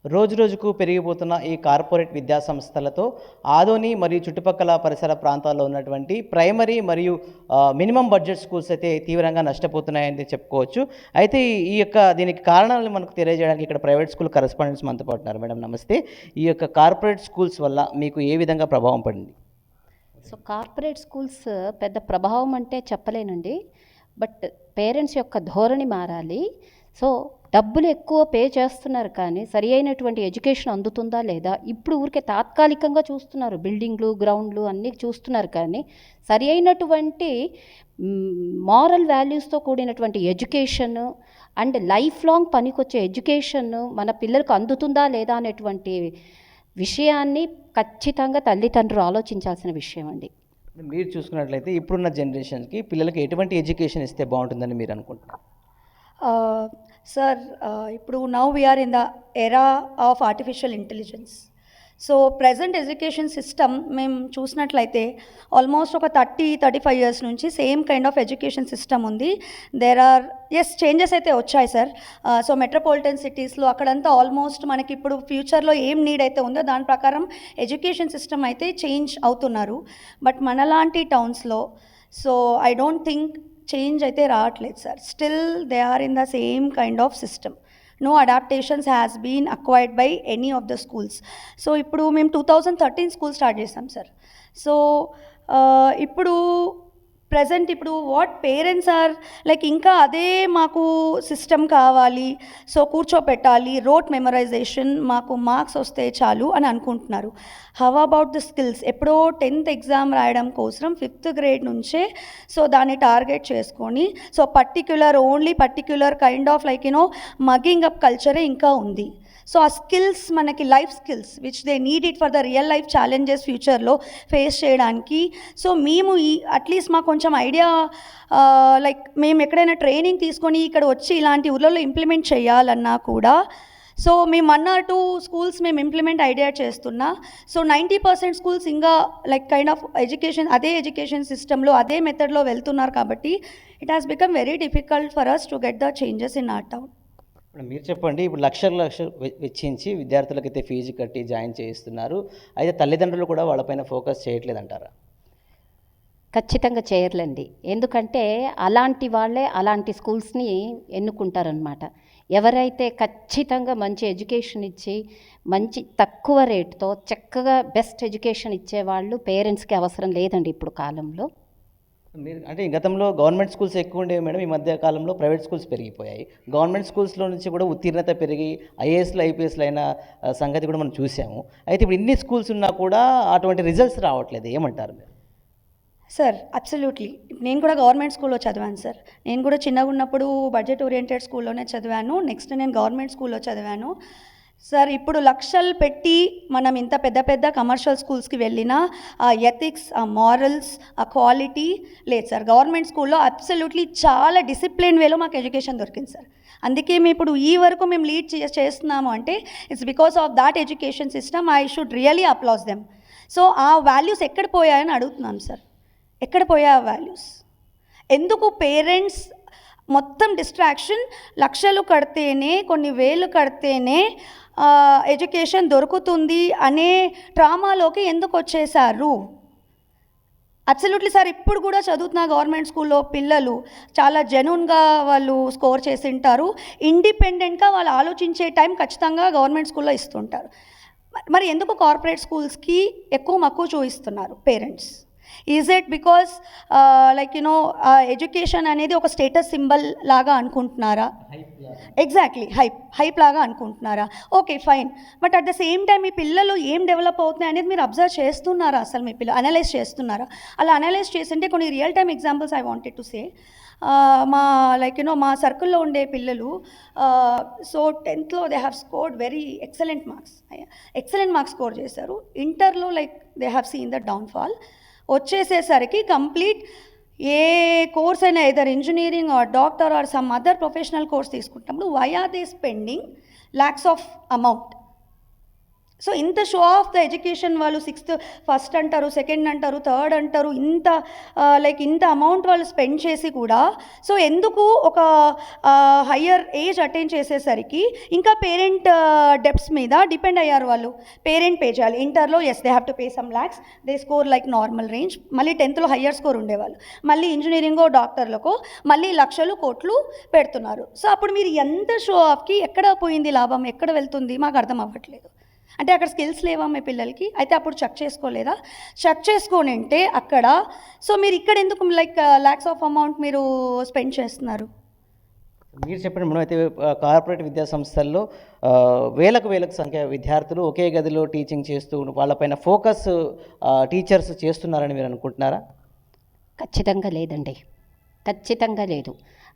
రోజురోజుకు పెరిగిపోతున్న ఈ కార్పొరేట్ విద్యా సంస్థలతో ఆదోని మరియు చుట్టుపక్కల పరిసర ప్రాంతాల్లో ఉన్నటువంటి ప్రైమరీ మరియు మినిమం బడ్జెట్ స్కూల్స్ అయితే తీవ్రంగా నష్టపోతున్నాయని చెప్పుకోవచ్చు. అయితే ఈ యొక్క దీనికి కారణాలను మనకు తెలియజేయడానికి ఇక్కడ ప్రైవేట్ స్కూల్ కరెస్పాండెంట్స్ మనతో పాటు ఉన్నారు. మేడం నమస్తే. ఈ యొక్క కార్పొరేట్ స్కూల్స్ వల్ల మీకు ఏ విధంగా ప్రభావం పడింది? సో కార్పొరేట్ స్కూల్స్ పెద్ద ప్రభావం అంటే చెప్పలేనండి. బట్ పేరెంట్స్ యొక్క ధోరణి మారాలి. సో డబ్బులు ఎక్కువ పే చేస్తున్నారు కానీ సరి అయినటువంటి ఎడ్యుకేషన్ అందుతుందా లేదా, ఇప్పుడు ఊరికే తాత్కాలికంగా చూస్తున్నారు, బిల్డింగ్లు గ్రౌండ్లు అన్నీ చూస్తున్నారు కానీ సరి అయినటువంటి మారల్ వాల్యూస్తో కూడినటువంటి ఎడ్యుకేషన్ అండ్ లైఫ్ లాంగ్ పనికొచ్చే ఎడ్యుకేషన్ మన పిల్లలకు అందుతుందా లేదా అనేటువంటి విషయాన్ని ఖచ్చితంగా తల్లిదండ్రులు ఆలోచించాల్సిన విషయం అండి. మీరు చూసుకున్నట్లయితే ఇప్పుడున్న జనరేషన్కి పిల్లలకి ఎటువంటి ఎడ్యుకేషన్ ఇస్తే బాగుంటుందని మీరు అనుకుంటున్నారు? సార్, ఇప్పుడు now we are in the era of artificial intelligence. So present education system మేము చూసినట్లయితే ఆల్మోస్ట్ ఒక 30-35 ఇయర్స్ నుంచి same kind of education system ఉంది. దేర్ ఆర్ చేంజెస్ అయితే వచ్చాయి సార్. సో మెట్రోపాలిటన్ సిటీస్లో అక్కడంతా ఆల్మోస్ట్ మనకి ఇప్పుడు ఫ్యూచర్లో ఏం నీడ్ అయితే ఉందో దాని ప్రకారం ఎడ్యుకేషన్ సిస్టమ్ అయితే చేంజ్ అవుతున్నారు. బట్ మనలాంటి టౌన్స్లో so I don't think change అయితే రావట్లేదు sir. Still they are in the same kind of system. No adaptations has been acquired by any of the schools. So ఇప్పుడు మేము 2013 స్కూల్ స్టార్ట్ చేసాం sir. So ఇప్పుడు present ఇప్పుడు what parents are like ఇంకా అదే మాకు సిస్టమ్ కావాలి, so కూర్చోపెట్టాలి, రోట్ మెమరైజేషన్, మాకు మార్క్స్ వస్తే చాలు అని అనుకుంటున్నారు. How about the skills? ఎప్పుడో 10th ఎగ్జామ్ రాయడం కోసం 5th గ్రేడ్ నుంచే సో దాన్ని టార్గెట్ చేసుకొని so only particular kind of like mugging up కల్చరే ఇంకా ఉంది. సో ఆ స్కిల్స్ మనకి life skills which they need it for the real life challenges ఫ్యూచర్లో ఫేస్ చేయడానికి. సో మేము అట్లీస్ట్ మాకు కొంచెం ఐడియా లైక్ మేము ఎక్కడైనా ట్రైనింగ్ తీసుకొని ఇక్కడ వచ్చి ఇలాంటి ఊళ్ళలో ఇంప్లిమెంట్ చేయాలన్నా కూడా సో మేము 1 or 2 స్కూల్స్ మేము ఇంప్లిమెంట్ ఐడియా చేస్తున్నా. సో 90% స్కూల్స్ ఇంకా లైక్ కైండ్ ఆఫ్ అదే ఎడ్యుకేషన్ సిస్టంలో అదే మెథడ్లో వెళ్తున్నారు కాబట్టి it has become very difficult for us to get the changes in our town. మీరు చెప్పండి, ఇప్పుడు లక్షలు వెచ్చించి విద్యార్థులకైతే ఫీజు కట్టి జాయిన్ చేయిస్తున్నారు, అయితే తల్లిదండ్రులు కూడా వాళ్ళపైన ఫోకస్ చేయట్లేదంటారా? ఖచ్చితంగా చేయర్లేండి. ఎందుకంటే అలాంటి వాళ్ళే అలాంటి స్కూల్స్ని ఎన్నుకుంటారనమాట. ఎవరైతే ఖచ్చితంగా మంచి ఎడ్యుకేషన్ ఇచ్చి మంచి తక్కువ రేటుతో చక్కగా బెస్ట్ ఎడ్యుకేషన్ ఇచ్చేవాళ్ళు పేరెంట్స్కి అవసరం లేదండి ఇప్పుడు కాలంలో. మీరు అంటే గతంలో గవర్నమెంట్ స్కూల్స్ ఎక్కువ ఉండేవి మేడం, ఈ మధ్య కాలంలో ప్రైవేట్ స్కూల్స్ పెరిగిపోయాయి. గవర్నమెంట్ స్కూల్స్లో నుంచి కూడా ఉత్తీర్ణత పెరిగి ఐఏఎస్లు ఐపీఎస్లు అయిన సంగతి కూడా మనం చూసాము. అయితే ఇప్పుడు ఇన్ని స్కూల్స్ ఉన్నా కూడా అటువంటి రిజల్ట్స్ రావట్లేదు, ఏమంటారు మీరు? Sir absolutely. నేను కూడా గవర్నమెంట్ స్కూల్లో చదివాను సార్. నేను కూడా చిన్నగా ఉన్నప్పుడు బడ్జెట్ ఓరియంటెడ్ స్కూల్లోనే చదివాను. నెక్స్ట్ నేను గవర్నమెంట్ స్కూల్లో చదివాను సార్. ఇప్పుడు లక్షలు పెట్టి మనం ఇంత పెద్ద పెద్ద కమర్షియల్ స్కూల్స్కి వెళ్ళినా ఆ ఎథిక్స్, ఆ మారల్స్, ఆ క్వాలిటీ లేదు సార్. గవర్నమెంట్ స్కూల్లో అబ్సల్యూట్లీ చాలా డిసిప్లిన్ వేలో మాకు ఎడ్యుకేషన్ దొరికింది సార్. అందుకే మేము ఇప్పుడు ఈ వరకు మేము లీడ్ చేస్తున్నాము అంటే it's because of that education system. I should really applause them. So ఆ వాల్యూస్ ఎక్కడ పోయాయని అడుగుతున్నాను సార్. ఎక్కడ పోయా ఆ వాల్యూస్? ఎందుకు పేరెంట్స్ మొత్తం డిస్ట్రాక్షన్, లక్షలు కడితేనే కొన్ని వేలు కడితేనే ఎడ్యుకేషన్ దొరుకుతుంది అనే ట్రామాలోకి ఎందుకు వచ్చేసారు? Absolutely sir. ఇప్పుడు కూడా చదువుతున్న గవర్నమెంట్ స్కూల్లో పిల్లలు చాలా జెన్యూన్గా వాళ్ళు స్కోర్ చేసి ఉంటారు. ఇండిపెండెంట్గా వాళ్ళు ఆలోచించే టైం ఖచ్చితంగా గవర్నమెంట్ స్కూల్లో ఇస్తుంటారు. మరి ఎందుకు కార్పొరేట్ స్కూల్స్కి ఎక్కువ మక్కువ చూపిస్తున్నారు parents? Is it because like education అనేది ఒక స్టేటస్ సింబల్ లాగా అనుకుంటున్నారా? ఎగ్జాక్ట్లీ, హైప్ లాగా అనుకుంటున్నారా? Okay fine. But at the same time మీ పిల్లలు ఏం డెవలప్ అవుతున్నాయి అనేది మీరు అబ్జర్వ్ చేస్తున్నారా? అసలు మీ పిల్లలు అనలైజ్ చేస్తున్నారా? అలా అనలైజ్ చేస్తుంటే కొన్ని real time examples I wanted to say. మా మా సర్కిల్లో ఉండే పిల్లలు సో 10thలో they have scored very excellent marks score చేశారు. ఇంటర్లో like they have seen the downfall. వచ్చేసేసరికి కంప్లీట్ ఏ కోర్స్ అయినా either engineering or doctor or some other professional course తీసుకుంటున్నప్పుడు why are they spending lakhs of amount? So ఇంత show off the education వాళ్ళు sixth first అంటారు, second అంటారు, third అంటారు, ఇంత like ఇంత అమౌంట్ వాళ్ళు స్పెండ్ చేసి కూడా సో ఎందుకు ఒక హయ్యర్ ఏజ్ అటైన్ చేసేసరికి ఇంకా పేరెంట్ డెప్స్ మీద డిపెండ్ అయ్యారు వాళ్ళు. పేరెంట్ పే చేయాలి. ఇంటర్లో as they have to pay some lakhs, they score like normal range. మళ్ళీ 10th హయ్యర్ స్కోర్ ఉండేవాళ్ళు, మళ్ళీ ఇంజనీరింగో డాక్టర్లకో మళ్ళీ లక్షలు కోట్లు పెడుతున్నారు. సో అప్పుడు మీరు ఎంత షో ఆఫ్కి ఎక్కడ పోయింది లాభం, ఎక్కడ వెళ్తుంది మాకు అర్థం అవ్వట్లేదు. అంటే అక్కడ స్కిల్స్ లేవా మీ పిల్లలకి? అయితే అప్పుడు చెక్ చేసుకోలేదా? చెక్ చేసుకొని ఉంటే అక్కడ సో మీరు ఇక్కడ ఎందుకు లైక్ ల్యాక్స్ ఆఫ్ అమౌంట్ మీరు స్పెండ్ చేస్తున్నారు? మీరు చెప్పిన మనం అయితే కార్పొరేట్ విద్యా సంస్థల్లో వేలకు సంఖ్య విద్యార్థులు ఒకే గదిలో టీచింగ్ చేస్తూ వాళ్ళపైన ఫోకస్ టీచర్స్ చేస్తున్నారని మీరు అనుకుంటున్నారా? ఖచ్చితంగా లేదండి, ఖచ్చితంగా లేదు.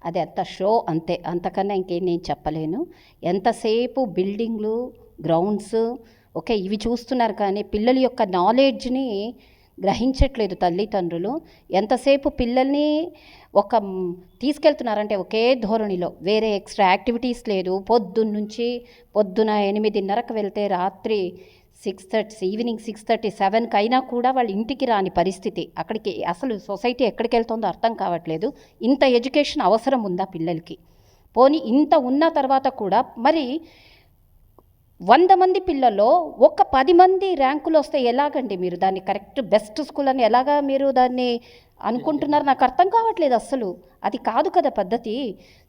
అది అంత షో అంతే, అంతకన్నా ఇంకేం నేను చెప్పలేను. ఎంతసేపు బిల్డింగ్లు, గ్రౌండ్స్ ఓకే ఇవి చూస్తున్నారు కానీ పిల్లల యొక్క నాలెడ్జ్ని గ్రహించట్లేదు తల్లిదండ్రులు. ఎంతసేపు పిల్లల్ని ఒక తీసుకెళ్తున్నారంటే ఒకే ధోరణిలో, వేరే ఎక్స్ట్రా యాక్టివిటీస్ లేదు. పొద్దున 8:30కి వెళ్తే రాత్రి 6:30 ఈవినింగ్ 6:30 7కి అయినా కూడా వాళ్ళు ఇంటికి రాని పరిస్థితి. అక్కడికి అసలు సొసైటీ ఎక్కడికి వెళ్తుందో అర్థం కావట్లేదు. ఇంత ఎడ్యుకేషన్ అవసరం ఉందా పిల్లలకి? పోనీ ఇంత ఉన్న తర్వాత కూడా మరి 100 మంది పిల్లల్లో ఒక 10 మంది ర్యాంకులు వస్తే ఎలాగండి మీరు దాన్ని కరెక్ట్ బెస్ట్ స్కూల్ అని ఎలాగా మీరు దాన్ని అనుకుంటున్నారు? నాకు అర్థం కావట్లేదు అసలు. అది కాదు కదా పద్ధతి.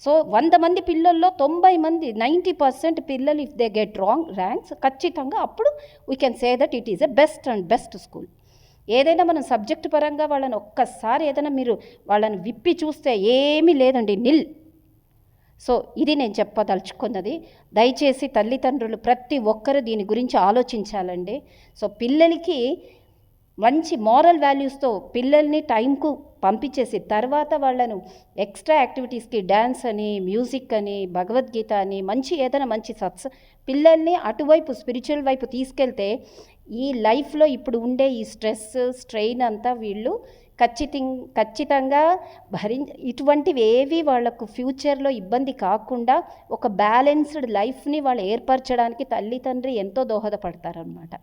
సో 100 మంది పిల్లల్లో 90 మంది 90% పిల్లలు if they get wrong ranks ఖచ్చితంగా అప్పుడు we can say that it is a best school. ఏదైనా మనం సబ్జెక్ట్ పరంగా వాళ్ళని ఒక్కసారి ఏదైనా మీరు వాళ్ళని విప్పి చూస్తే ఏమీ లేదండి, నిల్. సో ఇది నేను చెప్పదలుచుకున్నది. దయచేసి తల్లిదండ్రులు ప్రతి ఒక్కరు దీని గురించి ఆలోచించాలండి. సో పిల్లలకి మంచి మారల్ వాల్యూస్తో పిల్లల్ని టైంకు పంపించేసి తర్వాత వాళ్ళను ఎక్స్ట్రా యాక్టివిటీస్కి డ్యాన్స్ అని, మ్యూజిక్ అని, భగవద్గీత అని మంచి ఏదైనా మంచి పిల్లల్ని అటువైపు స్పిరిచువల్ వైపు తీసుకెళ్తే ఈ లైఫ్లో ఇప్పుడు ఉండే ఈ స్ట్రెస్ స్ట్రెయిన్ అంతా వీళ్ళు ఖచ్చితంగా ఇటువంటివి ఏవి వాళ్ళకు ఫ్యూచర్లో ఇబ్బంది కాకుండా ఒక బ్యాలెన్స్డ్ లైఫ్ని వాళ్ళు ఏర్పరచడానికి తల్లిదండ్రి ఎంతో దోహదపడతారనమాట.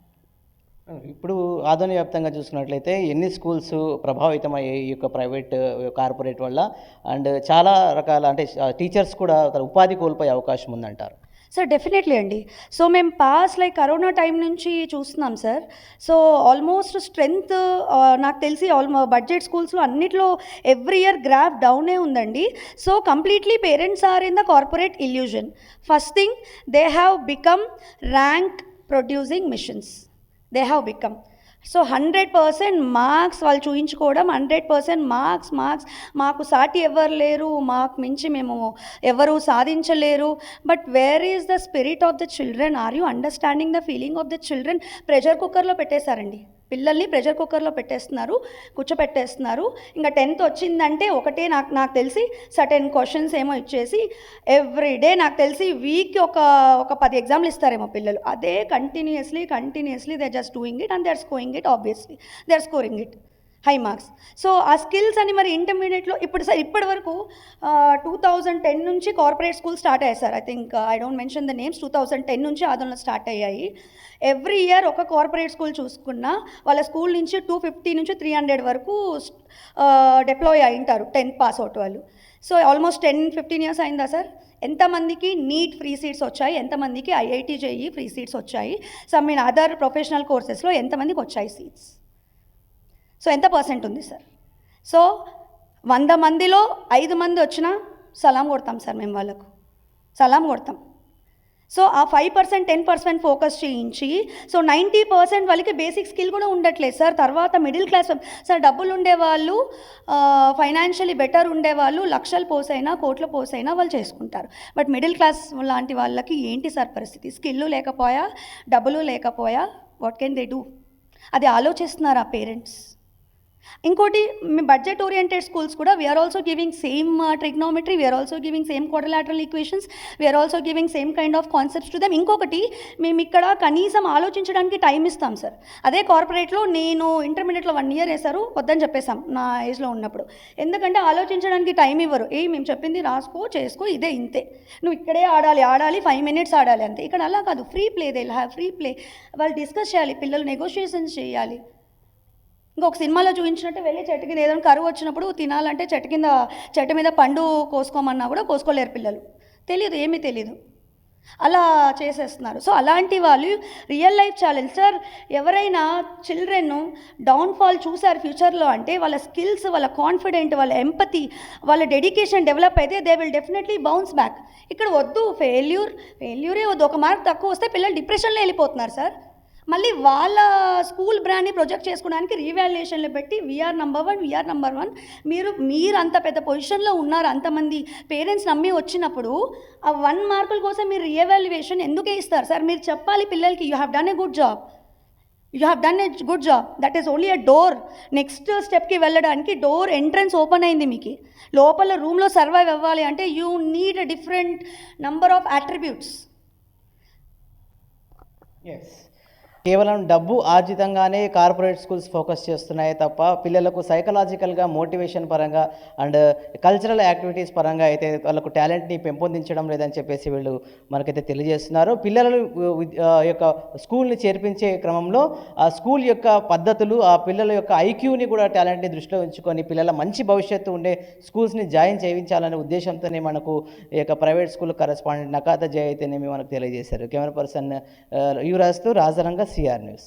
ఇప్పుడు ఆధునిక వ్యాప్తంగా చూసుకున్నట్లయితే ఎన్ని స్కూల్స్ ప్రభావితమయ్యాయి ఈ యొక్క ప్రైవేట్ కార్పొరేట్ వల్ల, అండ్ చాలా రకాల అంటే టీచర్స్ కూడా ఉపాధి కోల్పోయే అవకాశం ఉందంటారు. సార్ డెఫినెట్లీ అండి. సో మేము పాస్ లైక్ కరోనా టైం నుంచి చూస్తున్నాం సార్. సో ఆల్మోస్ట్ స్ట్రెంగ్త్ నాకు తెలిసి బడ్జెట్ స్కూల్స్లో అన్నిట్లో ఎవ్రీ ఇయర్ గ్రాఫ్ డౌనే ఉందండి. So completely parents are in the corporate illusion. First thing they have become rank producing machines. They have become so 100% marks వాళ్ళు చూయించుకోవడం, 100% మార్క్స్ మాకు సాటి ఎవరు లేరు, మాకు మించి మేము ఎవరు సాధించలేరు. But where is the spirit of the children? Are you understanding the feeling of the children? Pressure కుక్కర్లో పెట్టేశారండి పిల్లల్ని, ప్రెషర్ కుక్కర్లో కూర్చోపెట్టేస్తున్నారు. ఇంకా 10th వచ్చిందంటే ఒకటే నాకు తెలిసి సర్టెన్ క్వశ్చన్స్ ఏమో ఇచ్చేసి ఎవ్రీడే నాకు తెలిసి వీక్కి ఒక 10 ఎగ్జామ్లు ఇస్తారేమో పిల్లలు. అదే continuously they just doing it and they are scoring it. Obviously they are scoring it high marks. So ఆ స్కిల్స్ అని మరి ఇంటర్మీడియట్లో ఇప్పటి వరకు 2010 నుంచి కార్పొరేట్ స్కూల్ స్టార్ట్ అయ్యాయి sir. I think I don't mention the names. 2010 నుంచి ఆదోళన స్టార్ట్ అయ్యాయి. ఎవ్రీ ఇయర్ ఒక కార్పొరేట్ స్కూల్ చూసుకున్నా వాళ్ళ స్కూల్ నుంచి 250 నుంచి 300 వరకు డిప్లాయ్ అయి ఉంటారు 10th పాస్ అవుట్ వాళ్ళు. సో ఆల్మోస్ట్ 10-15 ఇయర్స్ అయిందా సార్? ఎంతమందికి నీట్ ఫ్రీ సీట్స్ వచ్చాయి, ఎంతమందికి IIT JEE ఫ్రీ సీట్స్ వచ్చాయి, సమ్ ఇన్ అదర్ ప్రొఫెషనల్ కోర్సెస్లో ఎంతమందికి వచ్చాయి సీట్స్? సో ఎంత పర్సెంట్ ఉంది సార్? సో 100 మందిలో 5 మంది వచ్చినా సలాం కొడతాం సార్, మేము వాళ్ళకు సలాం కొడతాం. సో ఆ 5% 10% ఫోకస్ చేయించి సో 90% వాళ్ళకి బేసిక్ స్కిల్ కూడా ఉండట్లేదు సార్. తర్వాత మిడిల్ క్లాస్ సార్ డబ్బులు ఉండేవాళ్ళు, ఫైనాన్షియలీ బెటర్ ఉండేవాళ్ళు లక్షలు పోసైనా కోట్లు పోసైనా వాళ్ళు చేసుకుంటారు. బట్ మిడిల్ క్లాస్ లాంటి వాళ్ళకి ఏంటి సార్ పరిస్థితి? స్కిల్ లేకపోయా, డబ్బులు లేకపోయా, వాట్ కెన్ దే డూ? అది ఆలోచిస్తున్నారా పేరెంట్స్? ఇంకోటి మీ బడ్జెట్ ఓరియంటెడ్ స్కూల్స్ కూడా we are also giving same trigonometry, we are also giving same quadrilateral equations, we are also giving same kind of concepts to them. ఇంకొకటి మేము ఇక్కడ కనీసం ఆలోచించడానికి టైం ఇస్తాం సార్. అదే కార్పొరేట్లో నేను ఇంటర్మీడియట్లో 1 year వేశారు, వద్దని చెప్పేసాం నా ఏజ్లో ఉన్నప్పుడు. ఎందుకంటే ఆలోచించడానికి టైం ఇవ్వరు. మేము చెప్పింది రాసుకో చేసుకో, ఇదే ఇంతే, నువ్వు ఇక్కడే ఆడాలి 5 minutes ఆడాలి అంతే. ఇక్కడ అలా కాదు, free play, they have free play. వాళ్ళు డిస్కస్ చేయాలి, పిల్లలు నెగోషియేషన్స్ చేయాలి. ఇంకొక సినిమాలో చూపించినట్టు వెళ్ళి చెట్టు కింద ఏదైనా కరువు వచ్చినప్పుడు తినాలంటే చెట్టు మీద పండు కోసుకోమన్నా కూడా కోసుకోలేరు పిల్లలు, తెలియదు, ఏమీ తెలీదు, అలా చేసేస్తున్నారు. సో అలాంటి వాళ్ళు రియల్ లైఫ్ ఛాలెంజ్ సార్. ఎవరైనా చిల్డ్రన్ డౌన్ఫాల్ చూసారు ఫ్యూచర్లో అంటే వాళ్ళ స్కిల్స్, వాళ్ళ కాన్ఫిడెంట్, వాళ్ళ ఎంపతి, వాళ్ళ డెడికేషన్ డెవలప్ అయితే they will definitely bounce back. ఇక్కడ వద్దు ఫెయిల్యూరే వద్దు. 1 mark తక్కువ వస్తే పిల్లలు డిప్రెషన్లో వెళ్ళిపోతున్నారు సార్. మళ్ళీ వాళ్ళ స్కూల్ బ్రాండ్ని ప్రొజెక్ట్ చేసుకోవడానికి రీవాల్యుయేషన్లు పెట్టి వీఆర్ నెంబర్ 1 మీరు అంత పెద్ద పొజిషన్లో ఉన్నారు, అంతమంది పేరెంట్స్ నమ్మి వచ్చినప్పుడు ఆ 1 mark కోసం మీరు రీవాల్యుయేషన్ ఎందుకే ఇస్తారు సార్? మీరు చెప్పాలి పిల్లలకి, you have done a good job, that is only a door. Next స్టెప్కి వెళ్ళడానికి డోర్ ఎంట్రన్స్ ఓపెన్ అయింది మీకు. లోపల రూమ్లో సర్వైవ్ అవ్వాలి అంటే you need a different number of attributes. కేవలం డబ్బు ఆర్జితంగానే కార్పొరేట్ స్కూల్స్ ఫోకస్ చేస్తున్నాయి తప్ప పిల్లలకు సైకలాజికల్గా మోటివేషన్ పరంగా అండ్ కల్చరల్ యాక్టివిటీస్ పరంగా అయితే వాళ్ళకు టాలెంట్ని పెంపొందించడం లేదని చెప్పేసి వీళ్ళు మనకైతే తెలియజేస్తున్నారు. పిల్లలు యొక్క స్కూల్ని చేర్పించే క్రమంలో ఆ స్కూల్ యొక్క పద్ధతులు, ఆ పిల్లల యొక్క ఐక్యూని కూడా టాలెంట్ని దృష్టిలో ఉంచుకొని పిల్లల మంచి భవిష్యత్తు ఉండే స్కూల్స్ని జాయిన్ చేయించాలనే ఉద్దేశంతోనే మనకు ఈ యొక్క ప్రైవేట్ స్కూల్ కరెస్పాండెంట్ నకాత జయ అయితేనేమి మనకు తెలియజేశారు. కెమెరా పర్సన్ యువరాజ్తో రాజరంగ, సిఆర్ న్యూస్.